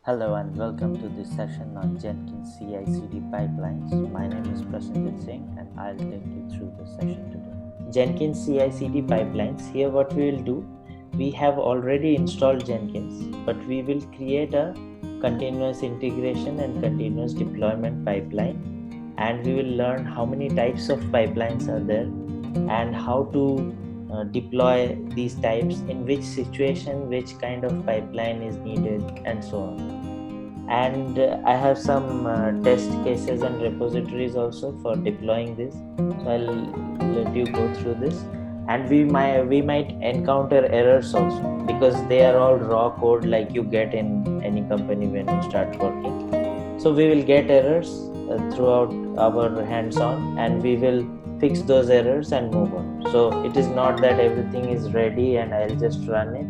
Hello and welcome to this session on Jenkins CICD pipelines. My name is Prasanjit Singh and I'll take you through the session today. Jenkins CICD pipelines, here what we will do, we have already installed Jenkins, but we will create a continuous integration and continuous deployment pipeline, and we will learn how many types of pipelines are there and how to deploy these types, in which situation which kind of pipeline is needed, and so on. And I have some test cases and repositories also for deploying this, so I'll let you go through this. And we might encounter errors also, because they are all raw code like you get in any company when you start working. So we will get errors throughout our hands-on, and we will fix those errors and move on. So it is not that everything is ready and I'll just run it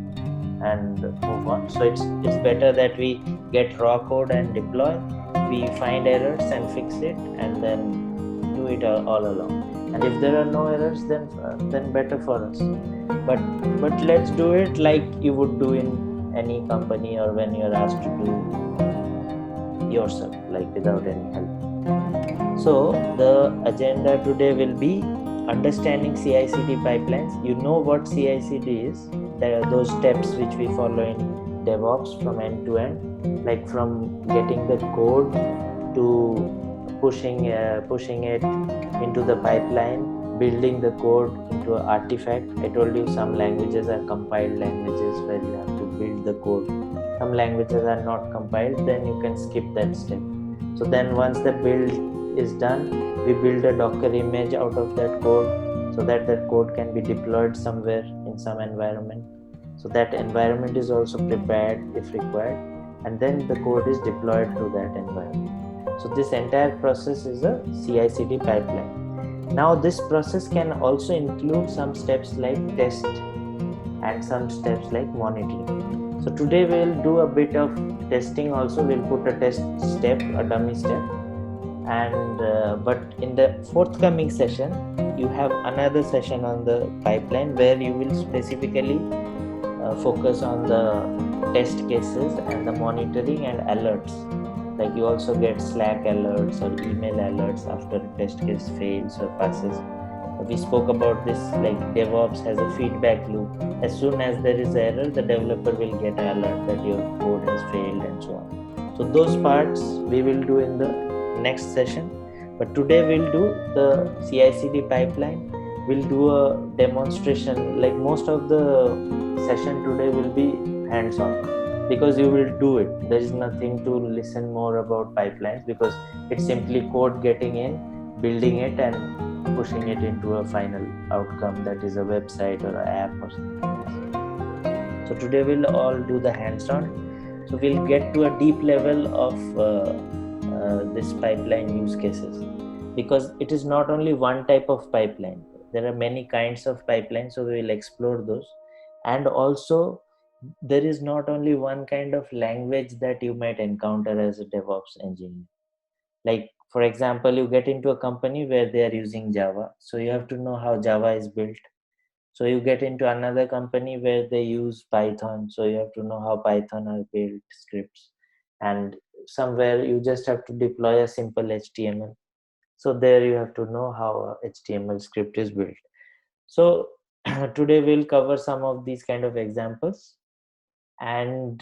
and move on. So it's better that we get raw code and deploy, we find errors and fix it, and then do it all along. And if there are no errors, then better for us. But let's do it like you would do in any company, or when you're asked to do yourself, like without any help. So the agenda today will be understanding CI/CD pipelines. You know what CI/CD is. There are those steps which we follow in DevOps from end to end, like from getting the code to pushing it into the pipeline, building the code into an artifact. I told you some languages are compiled languages where you have to build the code. Some languages are not compiled, then you can skip that step. So then once the build is done, we build a Docker image out of that code, so that code can be deployed somewhere in some environment. So that environment is also prepared if required, and then the code is deployed to that environment. So this entire process is a CI/CD pipeline. Now this process can also include some steps like test and some steps like monitoring. So today we'll do a bit of testing also. We'll put a test step, a dummy step, and but in the forthcoming session you have another session on the pipeline where you will specifically focus on the test cases and the monitoring and alerts. Like you also get Slack alerts or email alerts after a test case fails or passes. We spoke about this, like DevOps has a feedback loop. As soon as there is error, the developer will get an alert that your code has failed and so on. So those parts we will do in the next session. But today we'll do the CI/CD pipeline. We'll do a demonstration. Like most of the session today will be hands-on, because you will do it. There is nothing to listen more about pipelines, because it's simply code getting in, building it, and pushing it into a final outcome, that is a website or an app or something. So today we'll all do the hands-on. So we'll get to a deep level of this pipeline use cases, because it is not only one type of pipeline. There are many kinds of pipelines, so we will explore those. And also there is not only one kind of language that you might encounter as a DevOps engineer. Like for example, you get into a company where they are using Java, so you have to know how Java is built. So you get into another company where they use Python, so you have to know how Python are built scripts. And somewhere you just have to deploy a simple HTML, so there you have to know how a HTML script is built. So today we'll cover some of these kind of examples, and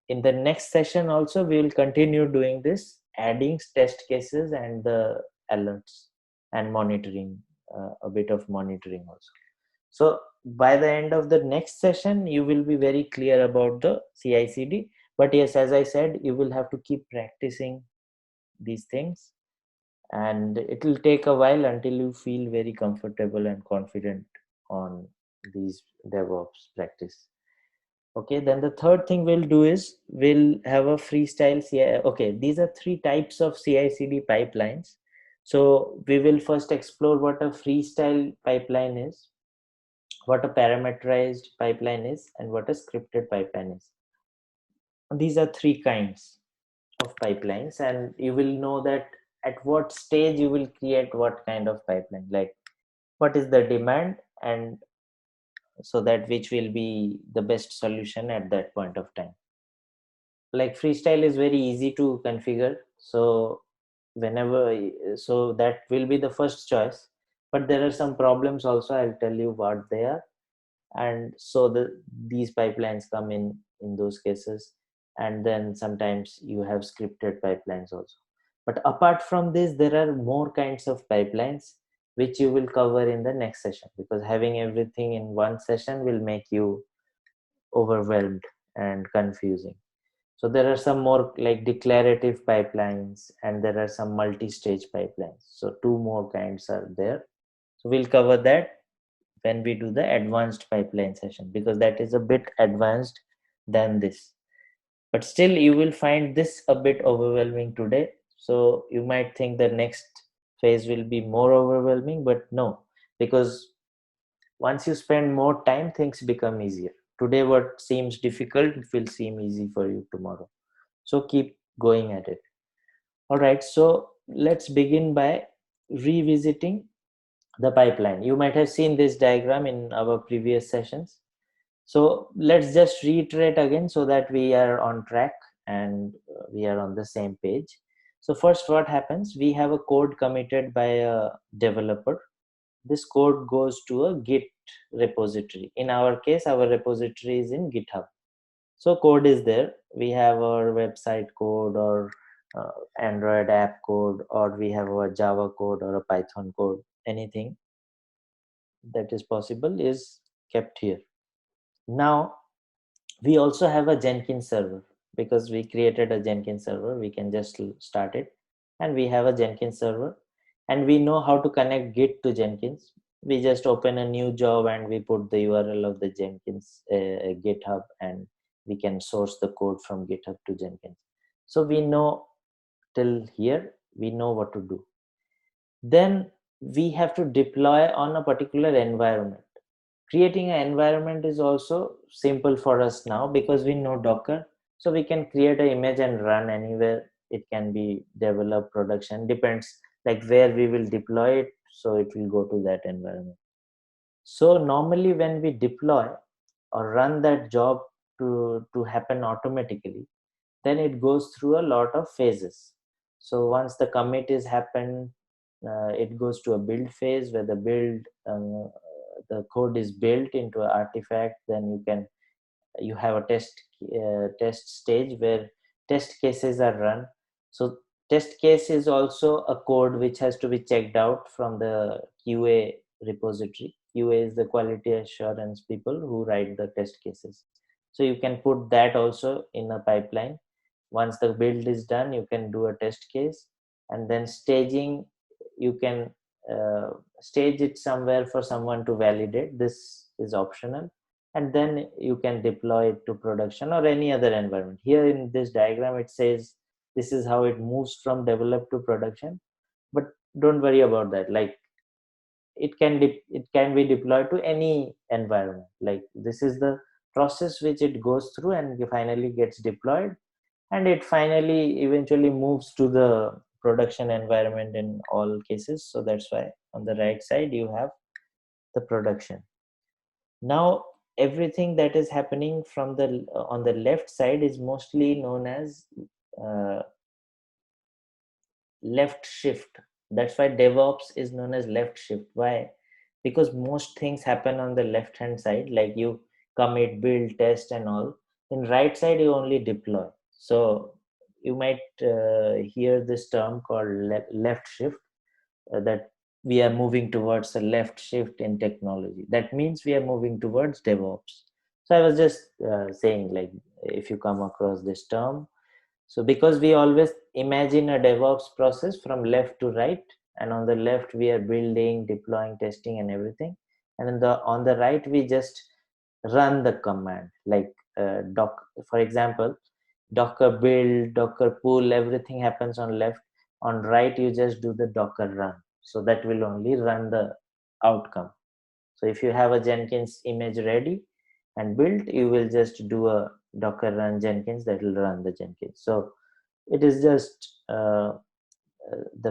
in the next session also we will continue doing this, adding test cases and the alerts and monitoring, a bit of monitoring also. So by the end of the next session you will be very clear about the CI/CD. But yes, as I said, you will have to keep practicing these things, and it will take a while until you feel very comfortable and confident on these DevOps practice. Okay, then the third thing we'll do is we'll have a freestyle CI. Okay, these are three types of CI/CD pipelines. So we will first explore what a freestyle pipeline is, what a parameterized pipeline is, and what a scripted pipeline is. These are three kinds of pipelines, and you will know that at what stage you will create what kind of pipeline, like what is the demand, and so that which will be the best solution at that point of time. like Freestyle is very easy to configure. So so that will be the first choice. But there are some problems also. I'll tell you what they are. And so these pipelines come in those cases. And then sometimes you have scripted pipelines also. But apart from this, there are more kinds of pipelines which you will cover in the next session, because having everything in one session will make you overwhelmed and confusing. So there are some more like declarative pipelines, and there are some multi-stage pipelines. So two more kinds are there. So we'll cover that when we do the advanced pipeline session, because that is a bit advanced than this. But still you will find this a bit overwhelming today. So you might think the next phase will be more overwhelming, but no, because once you spend more time, things become easier. Today what seems difficult will seem easy for you tomorrow. So keep going at it. All right, so let's begin by revisiting the pipeline. You might have seen this diagram in our previous sessions. So let's just reiterate again so that we are on track and we are on the same page. So first, what happens? We have a code committed by a developer. This code goes to a Git repository. In our case, our repository is in GitHub. So code is there. We have our website code, or Android app code, or we have a Java code or a Python code. Anything that is possible is kept here. Now we also have a Jenkins server, because we created a Jenkins server. We can just start it, and we have a Jenkins server, and we know how to connect Git to Jenkins. We just open a new job and we put the URL of the Jenkins GitHub, and we can source the code from GitHub to Jenkins. So we know till here, we know what to do. Then we have to deploy on a particular environment. Creating an environment is also simple for us now, because we know Docker. So we can create an image and run anywhere. It can be developed, production, depends like where we will deploy it. So it will go to that environment. So normally when we deploy or run that job to happen automatically, then it goes through a lot of phases. So once the commit is happened, it goes to a build phase where the code is built into an artifact. Then you have a test stage where test cases are run. So test case is also a code which has to be checked out from the QA repository. QA is the quality assurance people who write the test cases. So you can put that also in a pipeline. Once the build is done, you can do a test case, and then staging, you can stage it somewhere for someone to validate. This is optional, and then you can deploy it to production or any other environment. Here in this diagram it says this is how it moves from develop to production, but don't worry about that. Like it can be deployed to any environment. Like this is the process which it goes through, and it finally gets deployed, and it finally eventually moves to the production environment in all cases. So that's why on the right side you have the production. Now everything that is happening from the on the left side is mostly known as uh, left shift. That's why DevOps is known as left shift. Why? Because most things happen on the left hand side, like you commit, build, test, and all. In right side, you only deploy. So you might hear this term called left shift, that we are moving towards a left shift in technology. That means we are moving towards DevOps. So I was just saying, like, if you come across this term, so because we always imagine a DevOps process from left to right, and on the left we are building, deploying, testing, and everything, and on the right we just run the command, like doc. For example, Docker build, Docker pull, everything happens on left. On right, you just do the Docker run. So that will only run the outcome. So if you have a Jenkins image ready and built, you will just do a Docker run Jenkins, that will run the Jenkins. So it is just the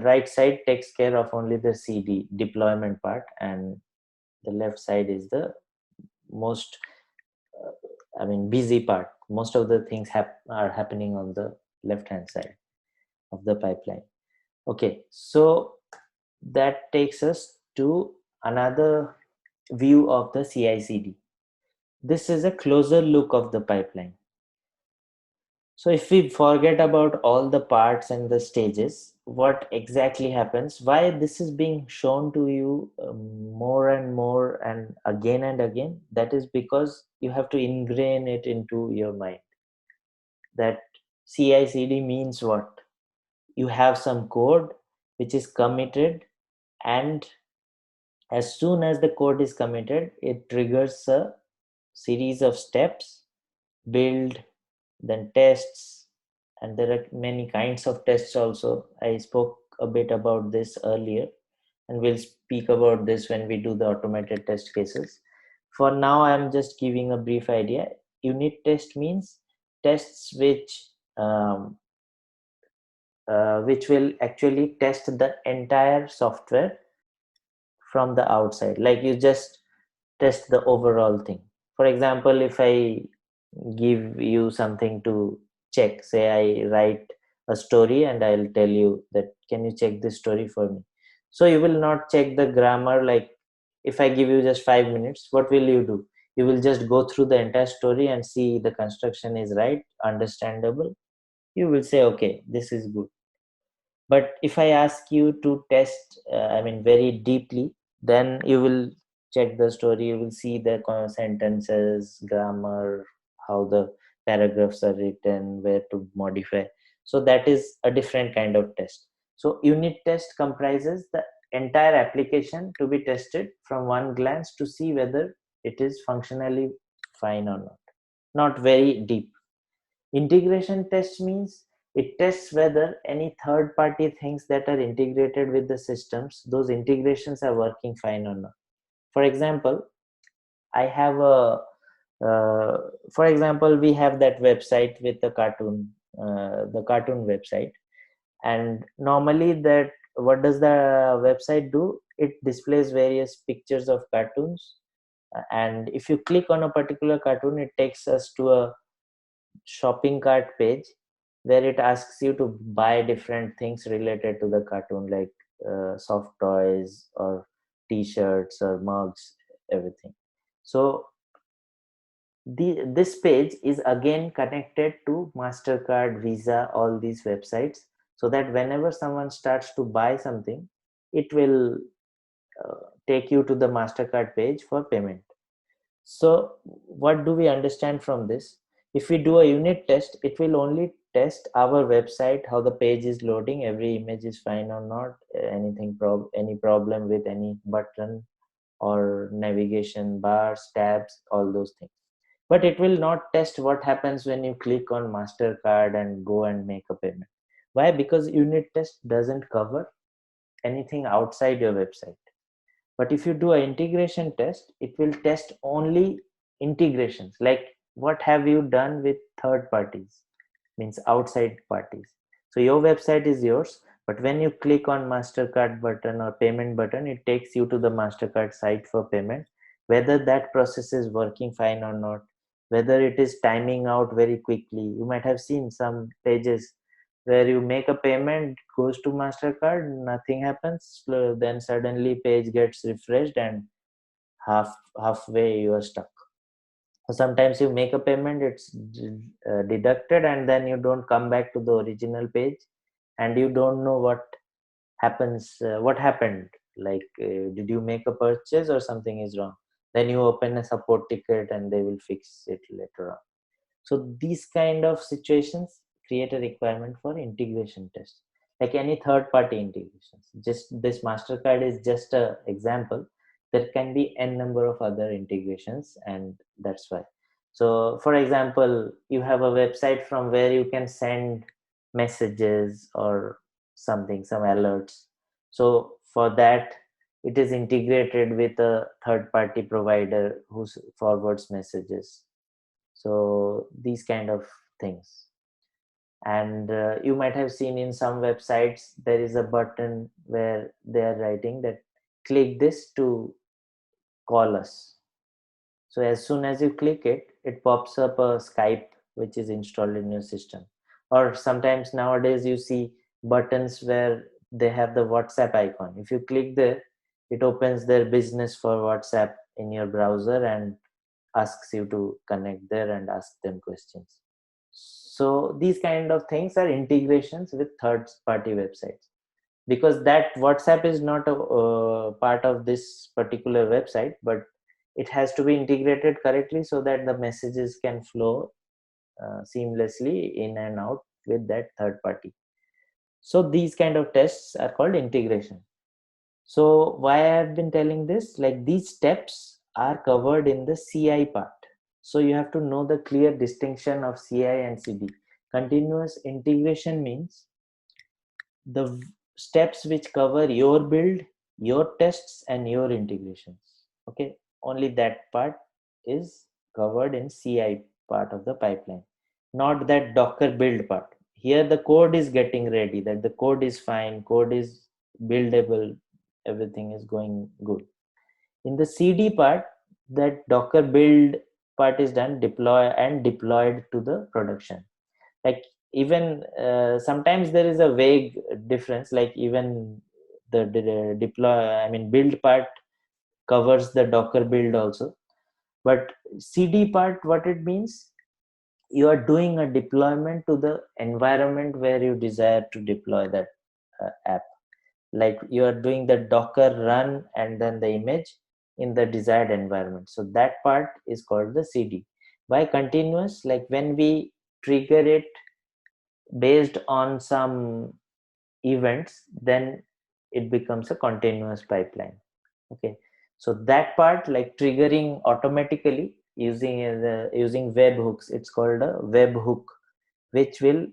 right side takes care of only the CD deployment part, and the left side is the most busy part. most of the things are happening on the left hand side of the pipeline. Okay, so that takes us to another view of the CI/CD. This is a closer look of the pipeline. So if we forget about all the parts and the stages, what exactly happens, why this is being shown to you more and more and again, that is because you have to ingrain it into your mind. That CI/CD means what? You have some code which is committed, and as soon as the code is committed, it triggers a series of steps: build, then tests, and there are many kinds of tests also. I spoke a bit about this earlier, and we'll speak about this when we do the automated test cases. For now, I'm just giving a brief idea. Unit test means tests which will actually test the entire software from the outside. Like you just test the overall thing. For example, if I give you something to check, say I write a story and I'll tell you that, can you check this story for me? So you will not check the grammar. Like if I give you just 5 minutes, what will you do? You will just go through the entire story and see the construction is right, understandable. You will say, okay, this is good. But if I ask you to test, very deeply, then you will check the story, you will see the sentences, grammar, how the paragraphs are written, where to modify. So that is a different kind of test. So unit test comprises the entire application to be tested from one glance to see whether it is functionally fine or not very deep. Integration test means it tests whether any third party things that are integrated with the systems, those integrations are working fine or not. For example, I have a, uh, for example, we have that website with the cartoon website. And normally what does the website do? It displays various pictures of cartoons. And if you click on a particular cartoon, it takes us to a shopping cart page where it asks you to buy different things related to the cartoon, like soft toys or t-shirts or mugs, everything. So this page is again connected to MasterCard, Visa, all these websites, so that whenever someone starts to buy something, it will take you to the MasterCard page for payment. So what do we understand from this? If we do a unit test, it will only test our website, how the page is loading, every image is fine or not, any problem with any button or navigation bars, tabs, all those things. But it will not test what happens when you click on MasterCard and go and make a payment. Why? Because unit test doesn't cover anything outside your website. But if you do an integration test, it will test only integrations. Like what have you done with third parties, means outside parties. So your website is yours, but when you click on MasterCard button or payment button, it takes you to the MasterCard site for payment. Whether that process is working fine or not, whether it is timing out very quickly. You might have seen some pages where you make a payment, goes to MasterCard, nothing happens, then suddenly page gets refreshed and halfway you are stuck. Sometimes you make a payment, it's deducted, and then you don't come back to the original page, and you don't know what happened. Like, did you make a purchase or something is wrong? Then you open a support ticket and they will fix it later on. So these kind of situations create a requirement for integration tests, like any third party integrations. Just this MasterCard is just a example. There can be n number of other integrations, and that's why. So for example, you have a website from where you can send messages or something, some alerts. So for that, it is integrated with a third party provider who forwards messages. So these kind of things. And you might have seen in some websites there is a button where they are writing that click this to call us. So as soon as you click it, it pops up a Skype which is installed in your system. Or sometimes nowadays you see buttons where they have the WhatsApp icon. If you click there, it opens their business for WhatsApp in your browser and asks you to connect there and ask them questions. So these kind of things are integrations with third party websites, because that WhatsApp is not a part of this particular website, but it has to be integrated correctly so that the messages can flow seamlessly in and out with that third party. So these kind of tests are called integration. So why I have been telling this, like these steps are covered in the CI part. So you have to know the clear distinction of CI and CD. Continuous integration means the steps which cover your build, your tests, and your integrations. Okay, only that part is covered in CI part of the pipeline, not that Docker build part. Here the code is getting ready, that the code is fine, code is buildable, everything is going good. In the CD part, that Docker build part is done, deploy and deployed to the production. Like even sometimes there is a vague difference, like even the deploy, I mean build part covers the Docker build also, but CD part, what it means, you are doing a deployment to the environment where you desire to deploy that app. Like you are doing the Docker run and then the image in the desired environment. So that part is called the CD. Why continuous? Like when we trigger it based on some events, then it becomes a continuous pipeline. Okay, so that part, like triggering automatically using using webhooks, it's called a webhook, which will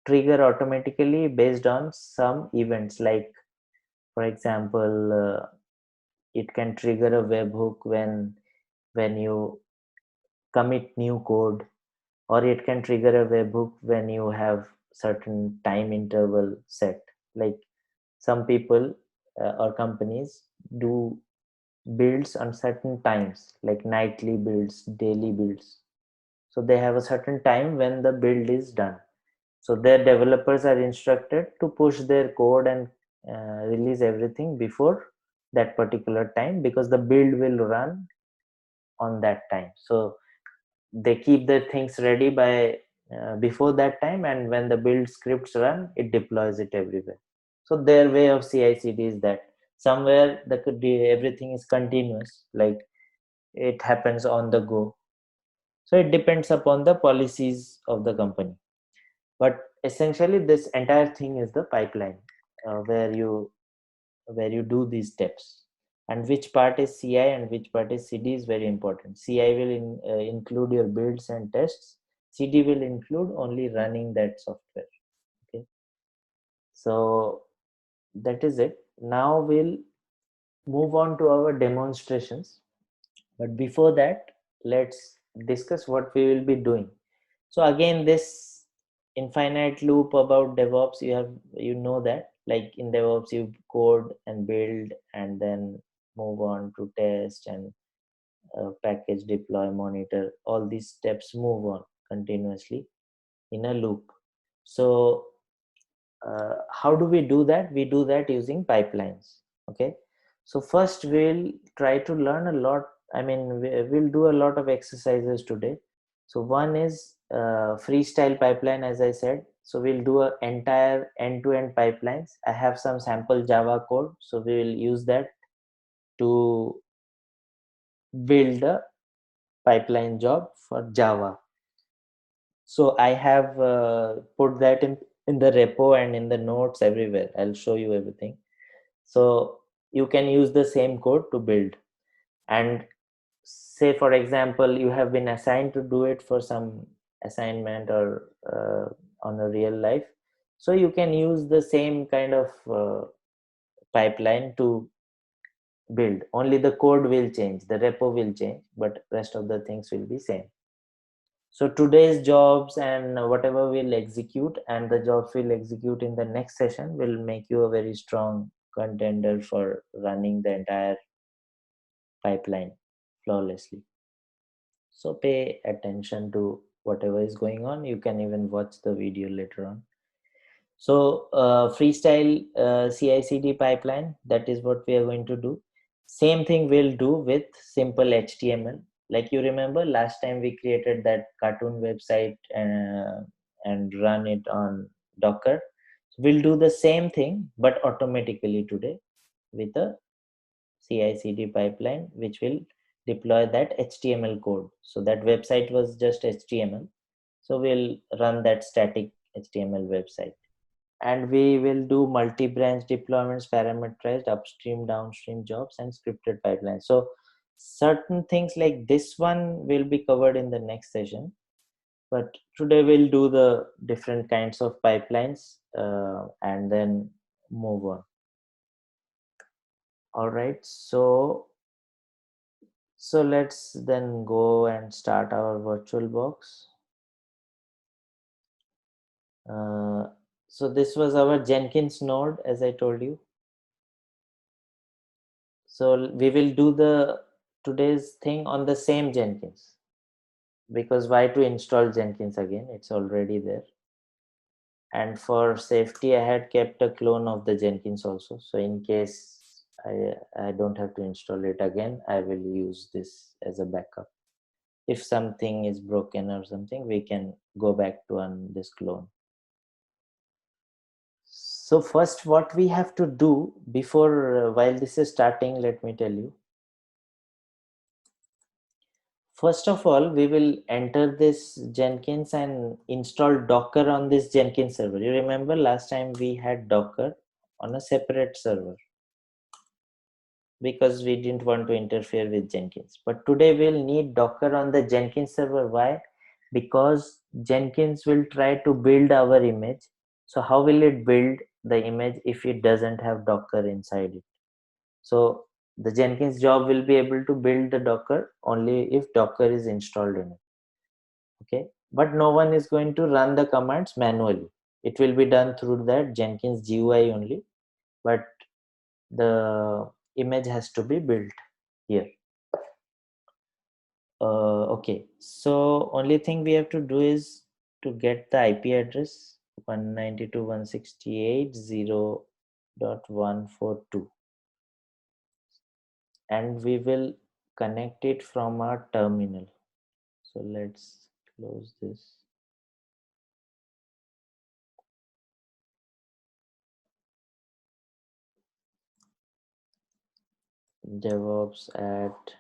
trigger automatically based on some events. Like for example, it can trigger a webhook when you commit new code, or it can trigger a webhook when you have certain time interval set. Like some people or companies do builds on certain times, like nightly builds, daily builds. So they have a certain time when the build is done. So their developers are instructed to push their code and release everything before that particular time, because the build will run on that time. So they keep their things ready by before that time, and when the build scripts run, it deploys it everywhere. So their way of CI/CD is that somewhere everything is continuous, like it happens on the go. So it depends upon the policies of the company, but essentially this entire thing is the pipeline, where you do these steps. And which part is CI and which part is CD is very important. CI will include your builds and tests. CD will include only running that software. Okay, so that is it. Now we'll move on to our demonstrations, but before that, let's discuss what we will be doing. So again, this infinite loop about DevOps, you know that, like in DevOps you code and build and then move on to test and package, deploy, monitor. All these steps move on continuously in a loop. So how do we do that? We do that using pipelines. Okay, so first we'll try to learn a lot. I mean, we'll do a lot of exercises today. So one is freestyle pipeline, as I said. So we'll do an entire end-to-end pipelines. I have some sample Java code, so we will use that to build a pipeline job for Java. So I have put that in the repo and in the notes everywhere. I'll show you everything. So you can use the same code to build. And say for example, you have been assigned to do it for some assignment or on a real life. So you can use the same kind of pipeline to build. Only the code will change, the repo will change, but rest of the things will be same. So today's jobs and whatever we'll execute and the jobs we'll execute in the next session will make you a very strong contender for running the entire pipeline flawlessly. So pay attention to whatever is going on. You can even watch the video later on. So freestyle CI/CD pipeline, that is what we are going to do. Same thing we'll do with simple HTML. Like you remember last time we created that cartoon website and run it on Docker. We'll do the same thing, but automatically today with a CI/CD pipeline, which will deploy that HTML code. So that website was just HTML. So we'll run that static HTML website. And we will do multi-branch deployments, parameterized upstream, downstream jobs, and scripted pipelines. So certain things like this one will be covered in the next session. But today we'll do the different kinds of pipelines and then move on. All right, so let's then go and start our virtual box. So this was our Jenkins node, as I told you. So we will do the today's thing on the same Jenkins, because why to install Jenkins again? It's already there. And for safety, I had kept a clone of the Jenkins also. So in case I don't have to install it again, I will use this as a backup. If something is broken or something, we can go back to on this clone. So first, what we have to do before, while this is starting, let me tell you. First of all, we will enter this Jenkins and install Docker on this Jenkins server. You remember last time we had Docker on a separate server because we didn't want to interfere with Jenkins. But today we'll need Docker on the Jenkins server. Why? Because Jenkins will try to build our image. So how will it build the image if it doesn't have Docker inside it? So the Jenkins job will be able to build the Docker only if Docker is installed in it. Okay, but no one is going to run the commands manually. It will be done through that Jenkins GUI only, but the image has to be built here. Okay, so only thing we have to do is to get the IP address 192.168.0.142, and we will connect it from our terminal. So let's close this. DevOps at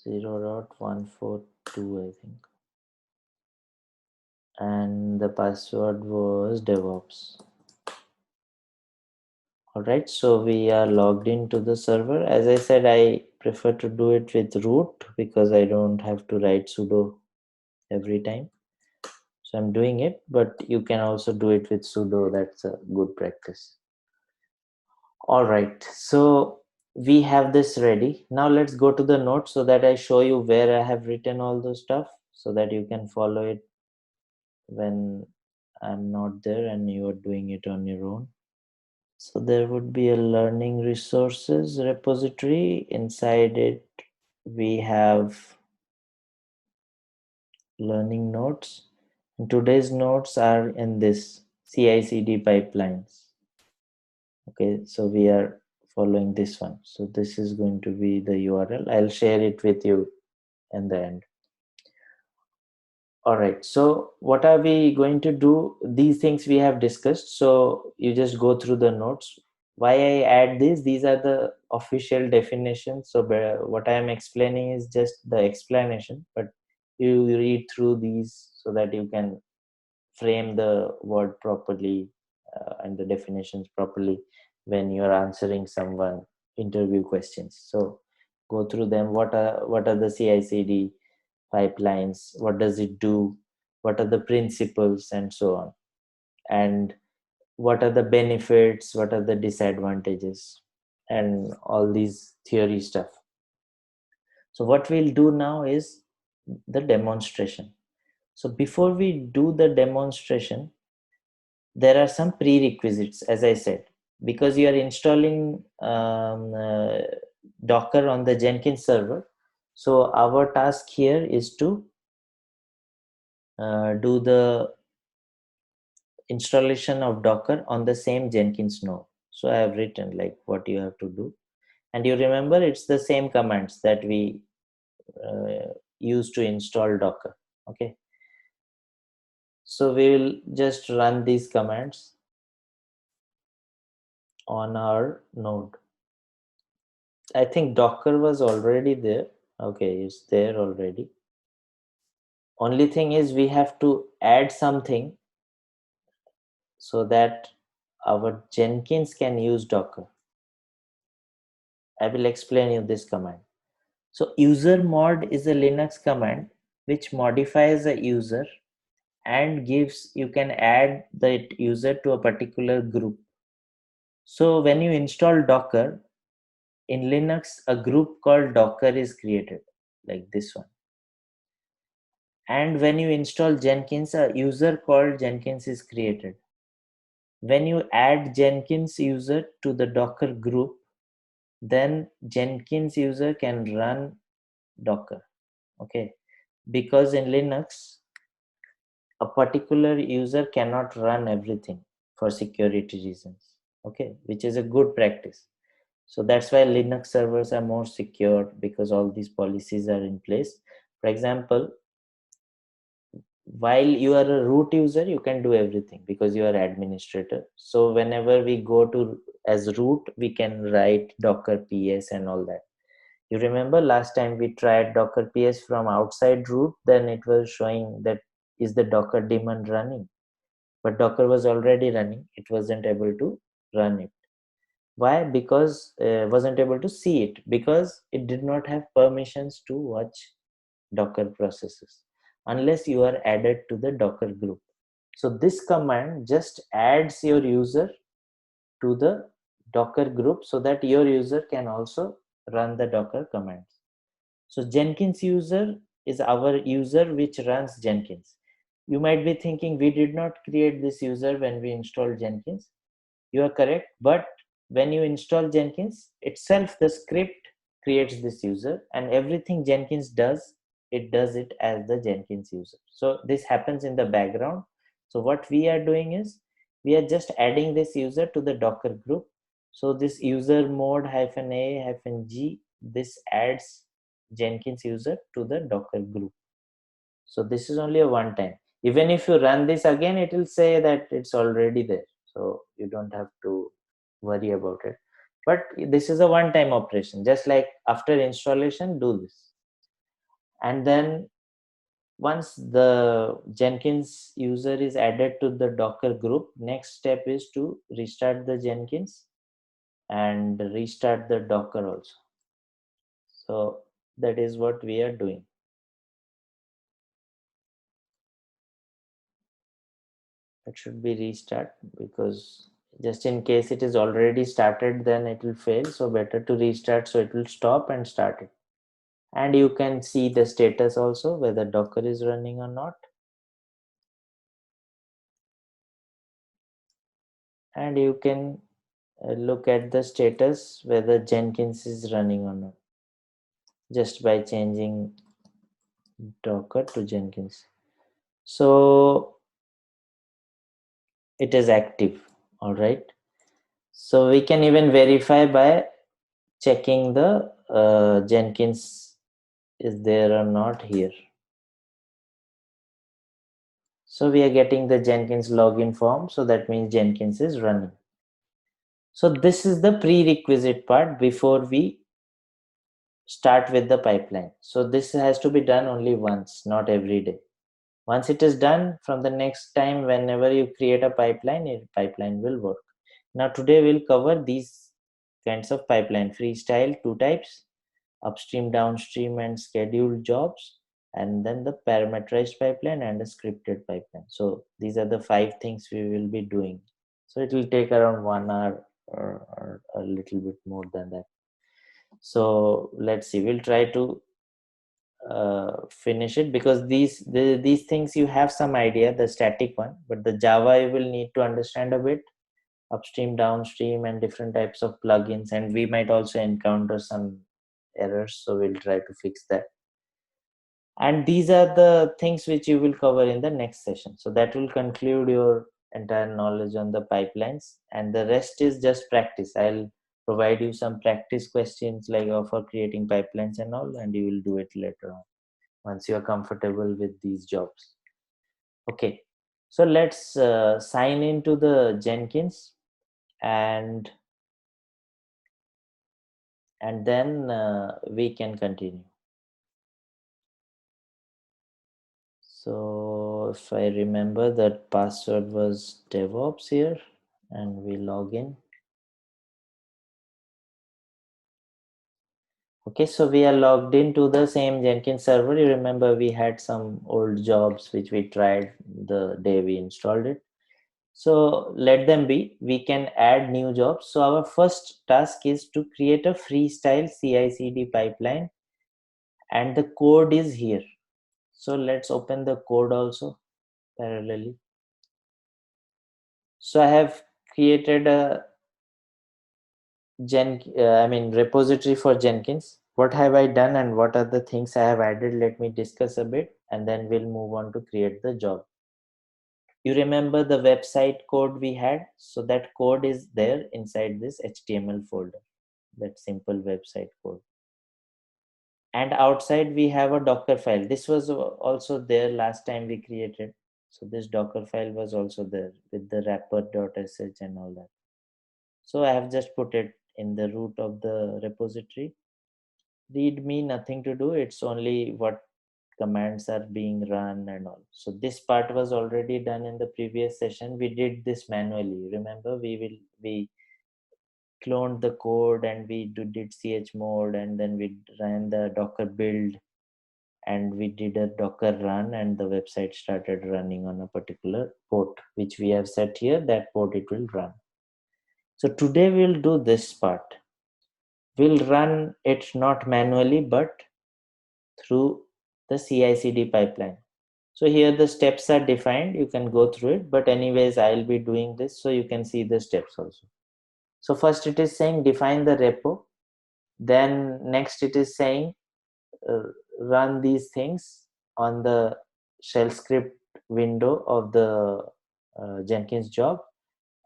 0.142, I think. And the password was DevOps. All right, so we are logged into the server. As I said, I prefer to do it with root because I don't have to write sudo every time. So I'm doing it, but you can also do it with sudo. That's a good practice. All right, so we have this ready. Now let's go to the notes so that I show you where I have written all those stuff so that you can follow it when I'm not there and you are doing it on your own. So there would be a learning resources repository. Inside it, we have learning notes. And today's notes are in this CICD pipelines. Okay, so we are following this one. So this is going to be the URL. I'll share it with you in the end. All right, so what are we going to do? These things we have discussed. So you just go through the notes. Why I add these are the official definitions. So what I am explaining is just the explanation, but you read through these so that you can frame the word properly and the definitions properly when you are answering someone interview questions. So go through them. What are the CI/CD pipelines? What does it do? What are the principles and so on? And what are the benefits? What are the disadvantages? And all these theory stuff. So what we'll do now is the demonstration. So before we do the demonstration, there are some prerequisites, as I said, because you are installing Docker on the Jenkins server. So our task here is to do the installation of Docker on the same Jenkins node. So I have written like what you have to do. And you remember it's the same commands that we use to install Docker. Okay. So we will just run these commands on our node. I think Docker was already there. Okay, it's there already. Only thing is we have to add something so that our Jenkins can use Docker. I will explain you this command. So user mod is a Linux command which modifies a user and gives, you can add the user to a particular group. So when you install Docker, in Linux, a group called Docker is created, like this one. And when you install Jenkins, a user called Jenkins is created. When you add Jenkins user to the Docker group, then Jenkins user can run Docker. Okay. Because in Linux, a particular user cannot run everything for security reasons. Okay. Which is a good practice. So that's why Linux servers are more secure, because all these policies are in place. For example, while you are a root user, you can do everything because you are administrator. So whenever we go to as root, we can write Docker PS and all that. You remember last time we tried Docker PS from outside root, then it was showing that is the Docker daemon running, but Docker was already running. It wasn't able to run it. Why? Because wasn't able to see it because it did not have permissions to watch Docker processes unless you are added to the Docker group. So this command just adds your user to the Docker group so that your user can also run the Docker commands. So Jenkins user is our user which runs Jenkins. You might be thinking we did not create this user when we installed Jenkins. You are correct, but when you install Jenkins itself, the script creates this user, and everything Jenkins does, it does it as the Jenkins user. So this happens in the background. So what we are doing is we are just adding this user to the Docker group. So this user mode -a-g, this adds Jenkins user to the Docker group. So this is only a one time. Even if you run this again, it will say that it's already there. So you don't have to worry about it. But this is a one time operation. Just like after installation, do this. And then once the Jenkins user is added to the Docker group, next step is to restart the Jenkins and restart the Docker also. So that is what we are doing. It should be restart, because just in case it is already started, then it will fail. So better to restart, so it will stop and start it. And you can see the status also, whether Docker is running or not. And you can look at the status whether Jenkins is running or not, just by changing Docker to Jenkins. So it is active. All right. So we can even verify by checking the Jenkins is there or not here. So we are getting the Jenkins login form. So that means Jenkins is running. So this is the prerequisite part before we start with the pipeline. So this has to be done only once, not every day. Once it is done, from the next time, whenever you create a pipeline, pipeline will work. Now today we'll cover these kinds of pipeline. Freestyle, 2 types, upstream, downstream, and scheduled jobs, and then the parameterized pipeline and a scripted pipeline. So these are the 5 things we will be doing. So it will take around 1 hour or a little bit more than that. So let's see, we'll try to finish it, because these things you have some idea, the static one, but the Java you will need to understand a bit. upstream, downstream, and different types of plugins. And we might also encounter some errors, so we'll try to fix that. And these are the things which you will cover in the next session. So that will conclude your entire knowledge on the pipelines, and the rest is just practice. I'll provide you some practice questions like for creating pipelines and all, and you will do it later on once you are comfortable with these jobs. Okay, so let's sign into the Jenkins, and then we can continue. So if I remember, that password was DevOps here, and we log in. Okay, so we are logged into the same Jenkins server. You remember we had some old jobs which we tried the day we installed it. So let them be. We can add new jobs. So our first task is to create a freestyle CI/CD pipeline, and the code is here. So let's open the code also parallelly. So I have created a repository for Jenkins. What have I done and what are the things I have added? Let me discuss a bit, and then we'll move on to create the job. You remember the website code we had? So that code is there inside this HTML folder, that simple website code. And outside we have a Docker file. This was also there last time we created. So this Docker file was also there with the wrapper.sh and all that. So I have just put it in the root of the repository. Readme, nothing to do. It's only what commands are being run and all. So this part was already done in the previous session. We did this manually. Remember, we cloned the code, and we did chmod, and then we ran the Docker build, and we did a Docker run, and the website started running on a particular port which we have set here. That port it will run. So today we'll do this part. We'll run it not manually but through the CI/CD pipeline. So here the steps are defined. You can go through it, but anyways, I'll be doing this so you can see the steps also. So first it is saying define the repo. Then next it is saying uh, run these things on the shell script window of the Jenkins job,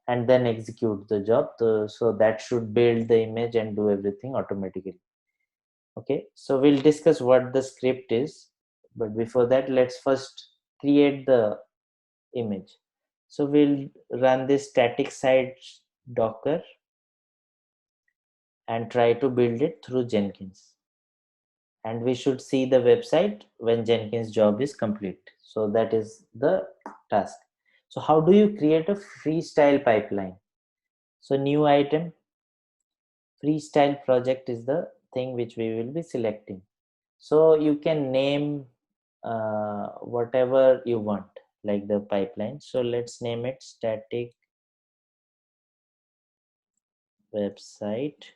and then execute the job. So that should build the image and do everything automatically. Okay, so we'll discuss what the script is, but before that, let's first create the image. So we'll run this static site Docker and try to build it through Jenkins. And we should see the website when Jenkins job is complete. So that is the task. So how do you create a freestyle pipeline? So new item, freestyle project is the thing which we will be selecting. So you can name whatever you want, like the pipeline. So let's name it static website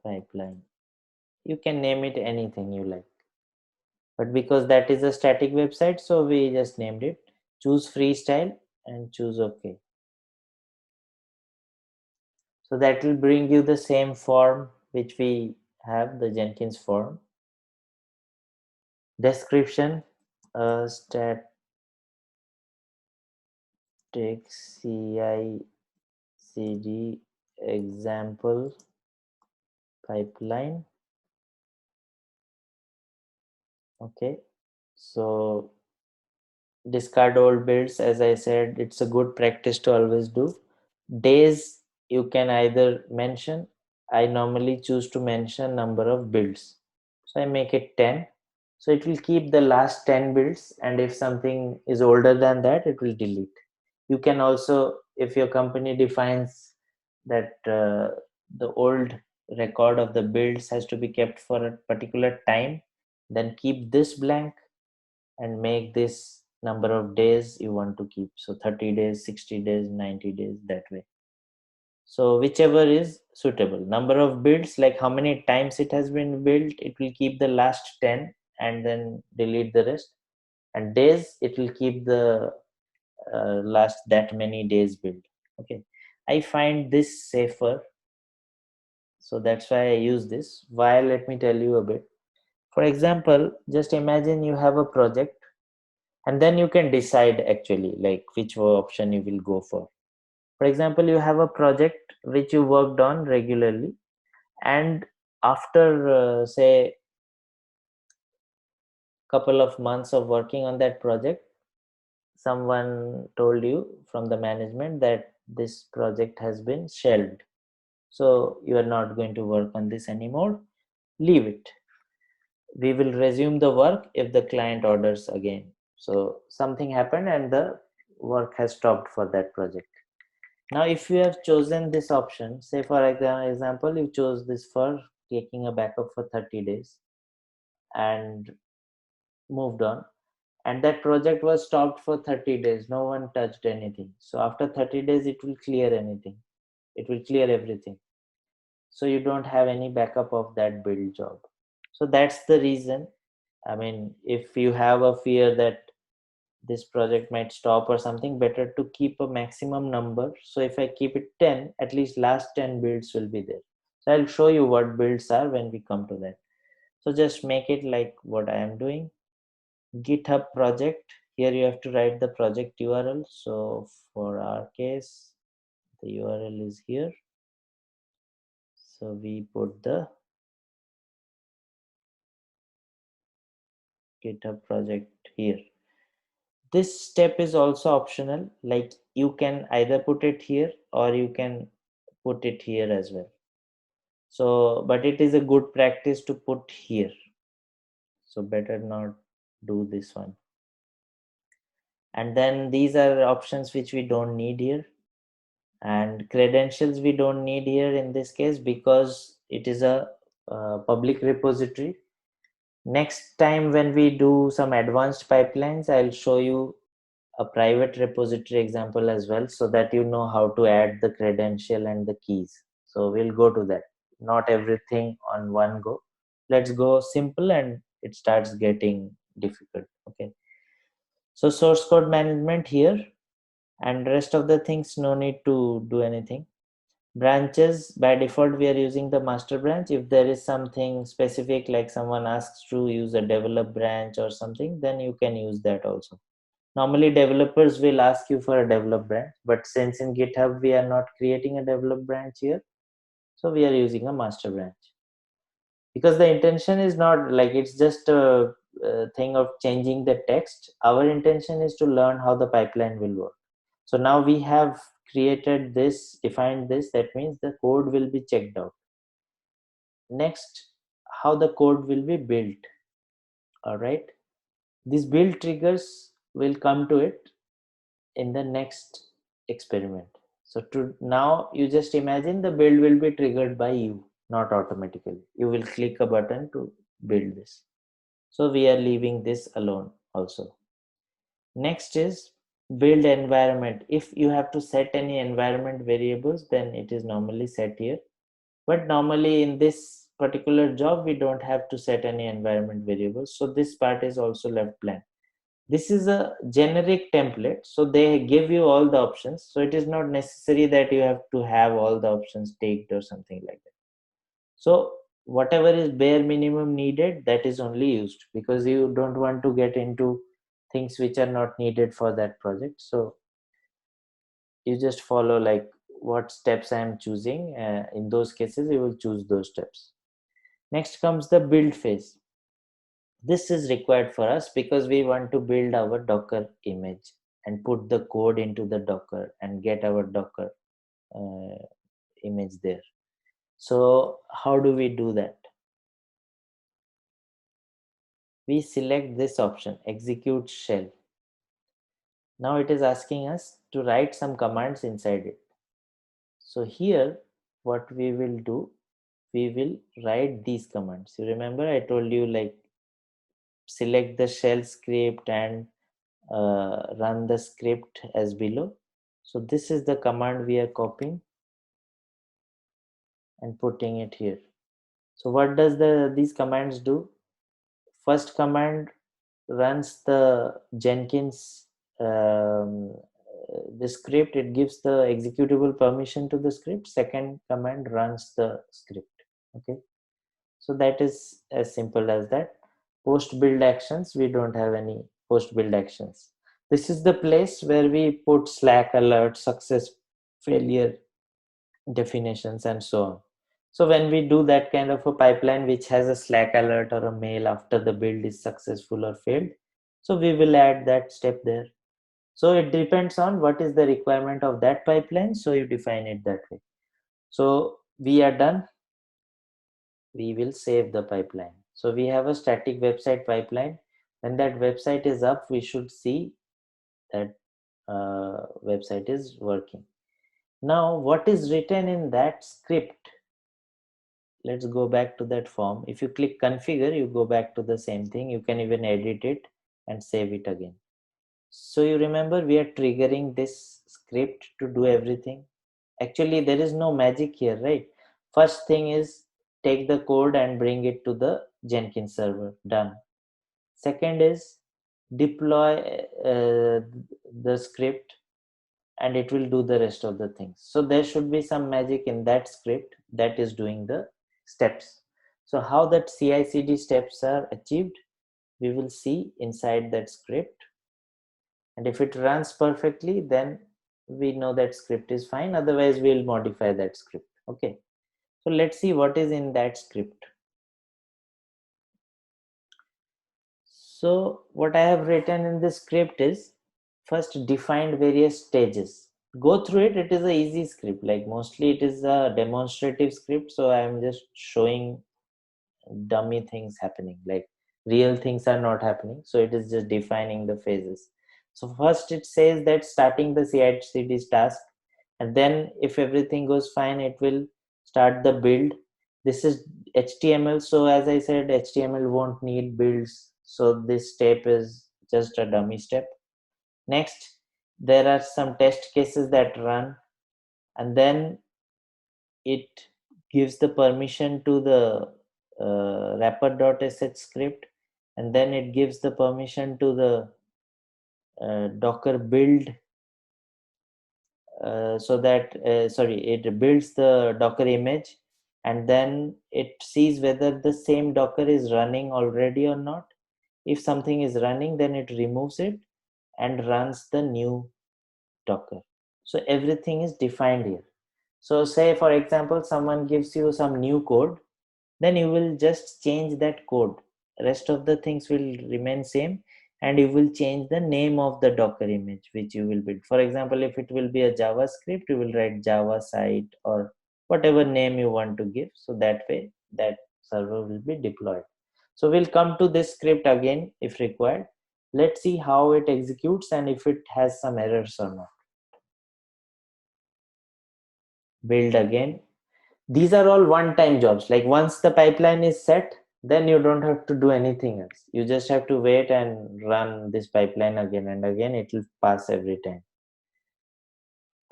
pipeline. You can name it anything you like, but because that is a static website, so we just named it. Choose freestyle and choose OK. So that will bring you the same form which we have, the Jenkins form. Description, static CI/CD example pipeline. Okay, so discard old builds. As I said, it's a good practice to always do. Days you can either mention. I normally choose to mention number of builds, so I make it 10. So it will keep the last 10 builds, and if something is older than that, it will delete. You can also, if your company defines that the old record of the builds has to be kept for a particular time, then keep this blank and make this number of days you want to keep. So 30 days, 60 days, 90 days, that way. So whichever is suitable. Number of builds, like how many times it has been built, it will keep the last 10 and then delete the rest. And days, it will keep the last that many days build. Okay, I find this safer, so that's why I use this. Why? Let me tell you a bit. For example, just imagine you have a project, and then you can decide actually like which option you will go for. For example, you have a project which you worked on regularly, and after say couple of months of working on that project, someone told you from the management that this project has been shelved, so you are not going to work on this anymore, leave it, we will resume the work if the client orders again. So something happened and the work has stopped for that project. Now if you have chosen this option, say for example you chose this for taking a backup for 30 days and moved on, and that project was stopped for 30 days, no one touched anything, so after 30 days it will clear anything, it will clear everything, so you don't have any backup of that build job. So that's the reason. I mean, if you have a fear that this project might stop or something, better to keep a maximum number. So if I keep it 10, at least last 10 builds will be there. So I'll show you what builds are when we come to that. So just make it like what I am doing. GitHub project. Here you have to write the project URL. So for our case, the URL is here. So we put the GitHub project here. This step is also optional, like you can either put it here or you can put it here as well. So but it is a good practice to put here, so better not do this one. And then these are options which we don't need here, and credentials we don't need here in this case because it is a public repository. Next time when we do some advanced pipelines, I'll show you a private repository example as well, so that you know how to add the credential and the keys. So we'll go to that, not everything on one go. Let's go simple and it starts getting difficult. Okay, so source code management here, and rest of the things no need to do anything. Branches, by default we are using the master branch. If there is something specific like someone asks to use a develop branch or something, then you can use that also. Normally developers will ask you for a develop branch, but since in GitHub we are not creating a develop branch here, so we are using a master branch, because the intention is not like it's just a thing of changing the text. Our intention is to learn how the pipeline will work. So now we have created this, defined this, that means the code will be checked out. Next, how the code will be built. All right, these build triggers will come to it in the next experiment. So to now you just imagine the build will be triggered by you, not automatically. You will click a button to build this. So we are leaving this alone also. Next is build environment. If you have to set any environment variables, then it is normally set here. But normally in this particular job, we don't have to set any environment variables. So this part is also left blank. This is a generic template, so they give you all the options, so it is not necessary that you have to have all the options ticked or something like that. So whatever is bare minimum needed, that is only used, because you don't want to get into things which are not needed for that project. So you just follow like what steps I am choosing. In those cases you will choose those steps. Next comes the build phase. This is required for us because we want to build our Docker image and put the code into the Docker and get our Docker uh, image there. So how do we do that? We select this option, execute shell. Now it is asking us to write some commands inside it. So here what we will do, we will write these commands. You remember I told you like select the shell script and run the script as below. So this is the command we are copying and putting it here. So what does these commands do? First command runs the Jenkins the script, it gives the executable permission to the script. Second command runs the script. Okay, so that is as simple as that. Post build actions, we don't have any post build actions. This is the place where we put Slack alert, success, failure definitions, and so on. So when we do that kind of a pipeline which has a Slack alert or a mail after the build is successful or failed, so we will add that step there. So it depends on what is the requirement of that pipeline, so you define it that way. So we are done. We will save the pipeline. So we have a static website pipeline. When that website is up, we should see that website is working. Now, what is written in that script? Let's go back to that form. If you click configure, you go back to the same thing. You can even edit it and save it again. So you remember we are triggering this script to do everything. Actually, there is no magic here, right? First thing is take the code and bring it to the Jenkins server. Done. Second is deploy the script and it will do the rest of the things. So there should be some magic in that script that is doing the steps. So how that CI/CD steps are achieved, we will see inside that script. And if it runs perfectly, then we know that script is fine. Otherwise, we'll modify that script. Okay. So let's see what is in that script. So what I have written in this script is first defined various stages. Go through it. It is a easy script. Like mostly it is a demonstrative script. So I am just showing dummy things happening, like real things are not happening, so it is just defining the phases. So first it says that starting the CICD task, and then if everything goes fine, it will start the build. This is HTML, so as I said, HTML won't need builds, so this step is just a dummy step. Next, there are some test cases that run, and then it gives the permission to the wrapper.sh script, and then it gives the permission to the docker build, so that it builds the docker image, and then it sees whether the same docker is running already or not. If something is running, then it removes it and runs the new docker. So everything is defined here. So say for example someone gives you some new code, then you will just change that code. Rest of the things will remain same, and you will change the name of the docker image which you will build. For example, if it will be a JavaScript, you will write Java site or whatever name you want to give, so that way that server will be deployed. So we'll come to this script again if required. Let's see how it executes and if it has some errors or not. Build again. These are all one-time jobs. Like once the pipeline is set, then you don't have to do anything else. You just have to wait and run this pipeline again and again. It will pass every time.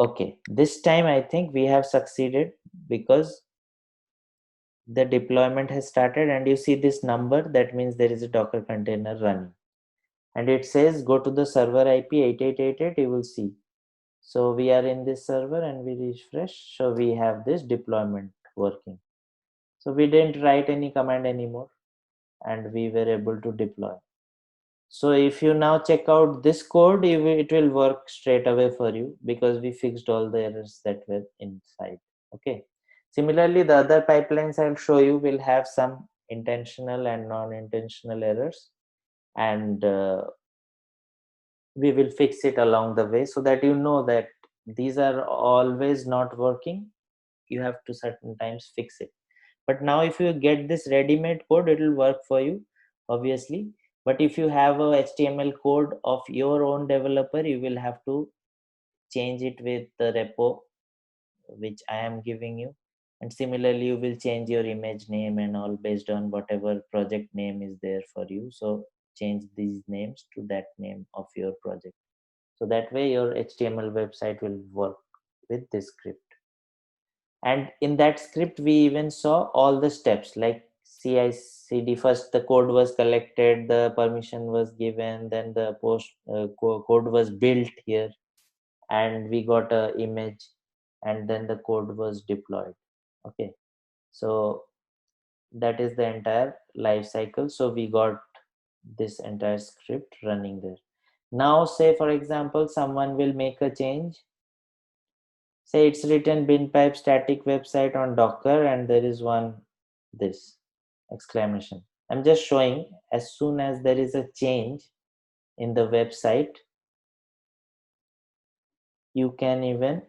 Okay, this time I think we have succeeded because the deployment has started, and you see this number, that means there is a Docker container running, and it says go to the server IP 8888. You will see. So we are in this server and we refresh. So we have this deployment working. So we didn't write any command anymore and we were able to deploy. So if you now check out this code, it will work straight away for you because we fixed all the errors that were inside. Okay. Similarly, the other pipelines I'll show you will have some intentional and non-intentional errors, and we will fix it along the way so that you know that these are always not working. You have to certain times fix it. But now if you get this ready-made code, it will work for you, obviously. But if you have a HTML code of your own developer, you will have to change it with the repo which I am giving you. And similarly, you will change your image name and all based on whatever project name is there for you. So change these names to that name of your project. So that way your HTML website will work with this script. And in that script, we even saw all the steps like CICD. First, the code was collected, the permission was given, then the code was built here. and we got a image, and then the code was deployed. Okay, so that is the entire life cycle. So we got this entire script running there. Now say for example someone will make a change. Say it's written Binpipe static website on Docker, and there is one this exclamation. I'm just showing as soon as there is a change in the website, you can even,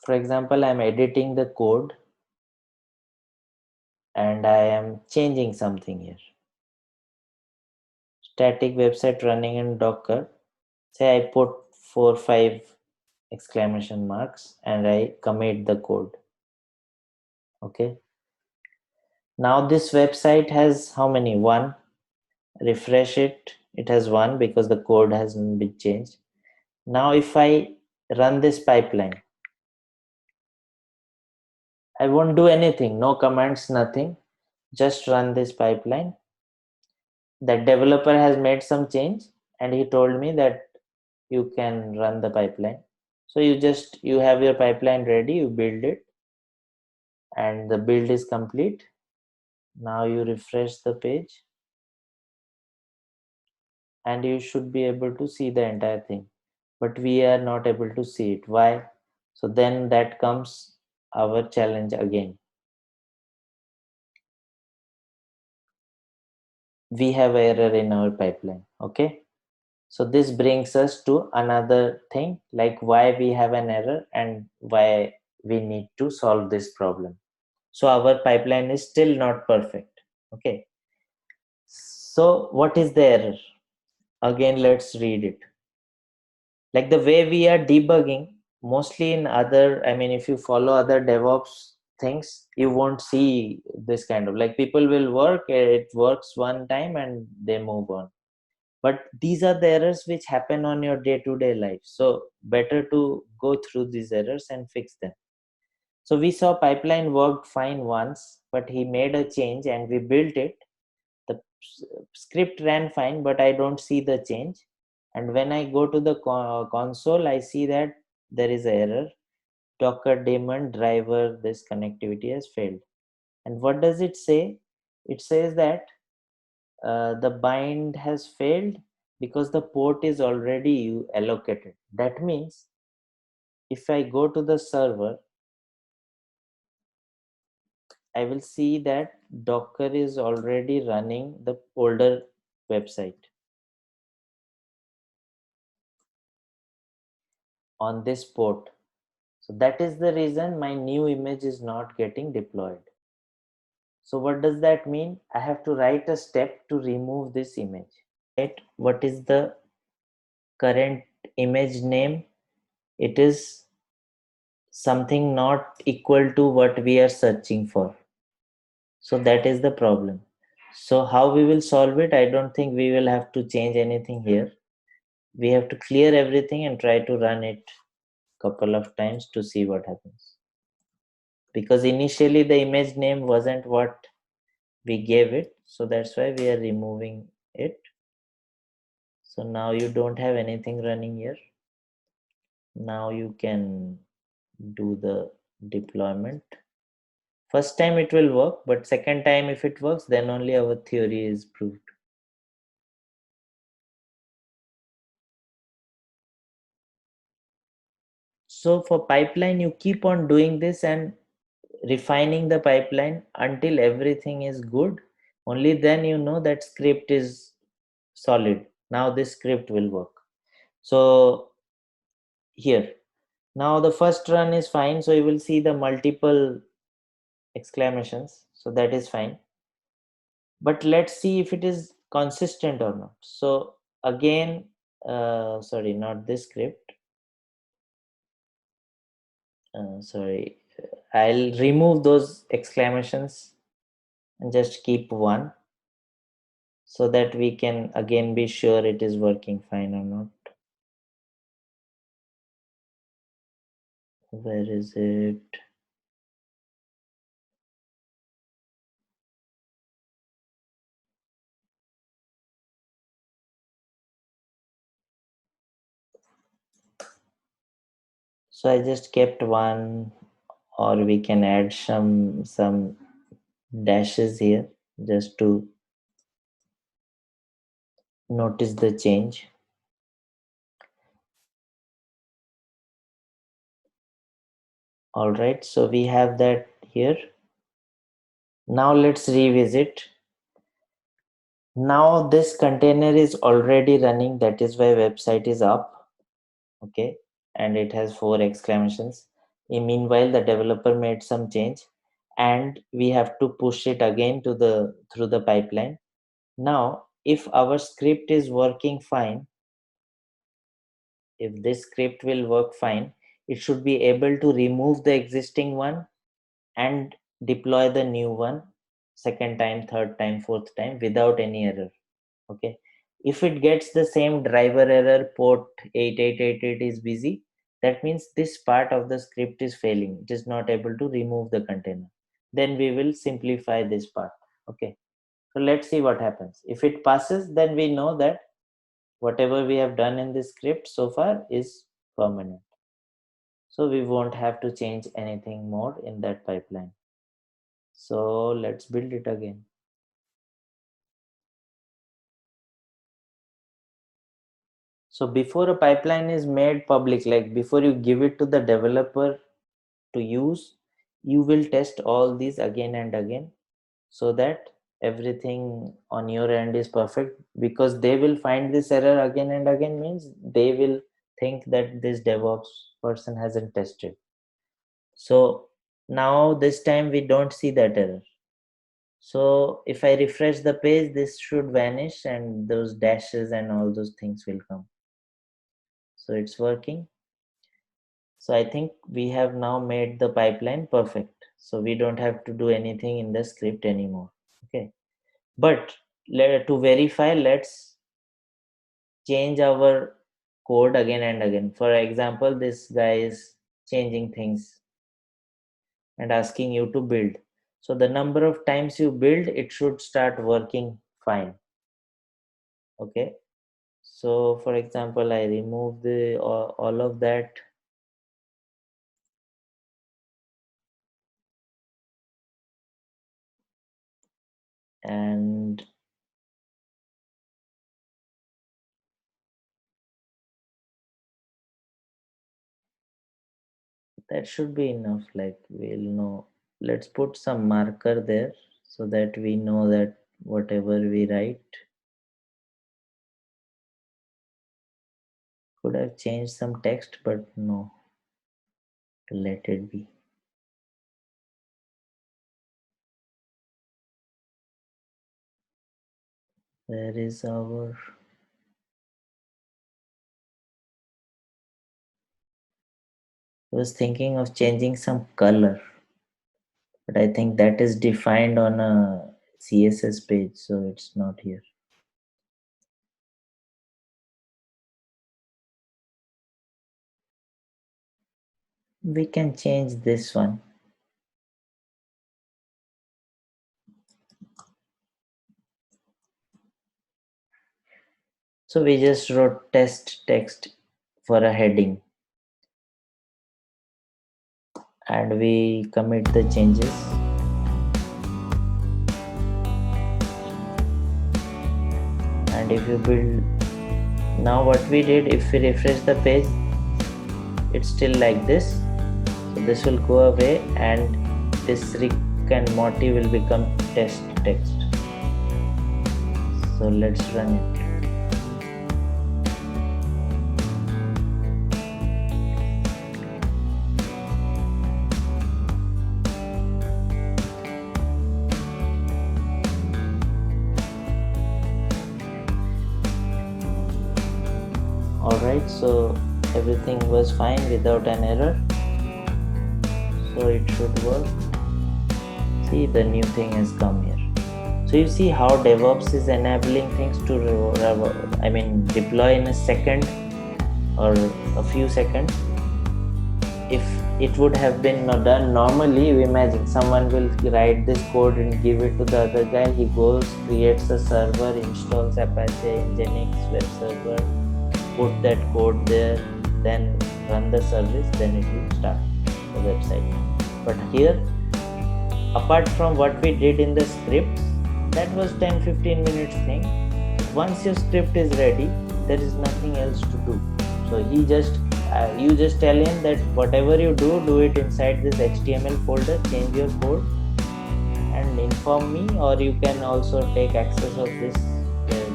for example, I'm editing the code and I am changing something here. Static website running in Docker. Say I put 4 5 exclamation marks and I commit the code. Okay. Now this website has how many? One. Refresh it. It has one because the code hasn't been changed. Now if I run this pipeline, I won't do anything. No commands, nothing. Just run this pipeline. That developer has made some change and he told me that you can run the pipeline. So you have your pipeline ready, you build it, and the build is complete. Now you refresh the page and you should be able to see the entire thing, but we are not able to see it. Why? So then that comes our challenge again. We have error in our pipeline. Okay, so this brings us to another thing, like why we have an error and why we need to solve this problem. So our pipeline is still not perfect. Okay, so what is the error? Again, let's read it. Like the way we are debugging, mostly in other, I mean, if you follow other DevOps things, you won't see this kind of, like, people will work, it works one time and they move on. But these are the errors which happen on your day-to-day life. So better to go through these errors and fix them. So we saw pipeline worked fine once, but he made a change and we built it. The script ran fine, but I don't see the change. And when I go to the console, I see that there is an error. Docker daemon driver, this connectivity has failed. And what does it say? It says that the bind has failed because the port is already allocated. That means if I go to the server, I will see that Docker is already running the older website on this port. So that is the reason my new image is not getting deployed. So what does that mean? I have to write a step to remove this image. Right? What is the current image name? It is something not equal to what we are searching for. So that is the problem. So how we will solve it? I don't think we will have to change anything here. We have to clear everything and try to run it couple of times to see what happens. Because initially the image name wasn't what we gave it, so that's why we are removing it. So now you don't have anything running here. Now you can do the deployment. First time it will work, but second time if it works, then only our theory is proved. So for pipeline, you keep on doing this and refining the pipeline until everything is good. Only then you know that script is solid. Now this script will work. So here, now the first run is fine. So you will see the multiple exclamations. So that is fine. But let's see if it is consistent or not. So again, sorry, not this script. Sorry, I'll remove those exclamations and just keep one so that we can again be sure it is working fine or not. Where is it? So I just kept one, or we can add some dashes here just to notice the change. All right, so we have that here. Now let's revisit. Now this container is already running, that is why website is up. Okay, and it has 4 exclamations. Meanwhile, the developer made some change, and we have to push it again to through the pipeline. Now, if our script is working fine, if this script will work fine, it should be able to remove the existing one and deploy the new one second time, third time, fourth time without any error. Okay, if it gets the same driver error, port 8888 is busy, that means this part of the script is failing, it is not able to remove the container. Then we will simplify this part. Okay, so let's see what happens. If it passes, then we know that whatever we have done in this script so far is permanent, so we won't have to change anything more in that pipeline. So let's build it again. So before a pipeline is made public, like before you give it to the developer to use, you will test all these again and again so that everything on your end is perfect, because they will find this error again and again, means they will think that this DevOps person hasn't tested. So now this time we don't see that error. So if I refresh the page, this should vanish and those dashes and all those things will come. So it's working. So I think we have now made the pipeline perfect. So we don't have to do anything in the script anymore. Okay. But to verify, let's change our code again and again. For example, this guy is changing things and asking you to build. So the number of times you build, it should start working fine. Okay. So for example, I remove the all of that. And that should be enough. Like we'll know. Let's put some marker there so that we know that whatever we write. Could have changed some text, but no. Let it be. Where is our... I was thinking of changing some color, but I think that is defined on a CSS page, so it's not here. We can change this one. So we just wrote test text for a heading, and we commit the changes. And if you build, now what we did, if we refresh the page, it's still like this. So this will go away and this Rick and Morty will become test text. So let's run it. Alright, so everything was fine without an error. So it should work. See, the new thing has come here. So you see how DevOps is enabling things to deploy in a second or a few seconds. If it would have been done normally, you imagine someone will write this code and give it to the other guy. He goes, creates a server, installs Apache, Nginx web server, put that code there, then run the service, then it will start the website. But here, apart from what we did in the script, that was 10-15 minutes thing. Once your script is ready, there is nothing else to do. So he just you just tell him that whatever you do it inside this HTML folder, change your code and inform me, or you can also take access of this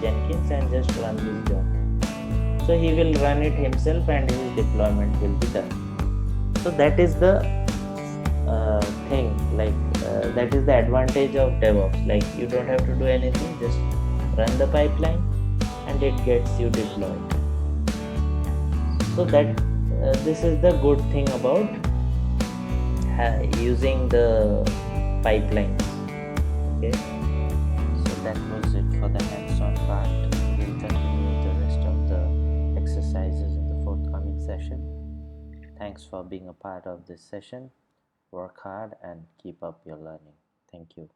Jenkins and just run this job. So he will run it himself and his deployment will be done. So that is the thing, like that is the advantage of DevOps. Like you don't have to do anything, just run the pipeline and it gets you deployed. So that this is the good thing about using the pipelines. Okay, so that was it for the hands-on part. We'll continue the rest of the exercises in the forthcoming session. Thanks for being a part of this session. Work hard and keep up your learning. Thank you.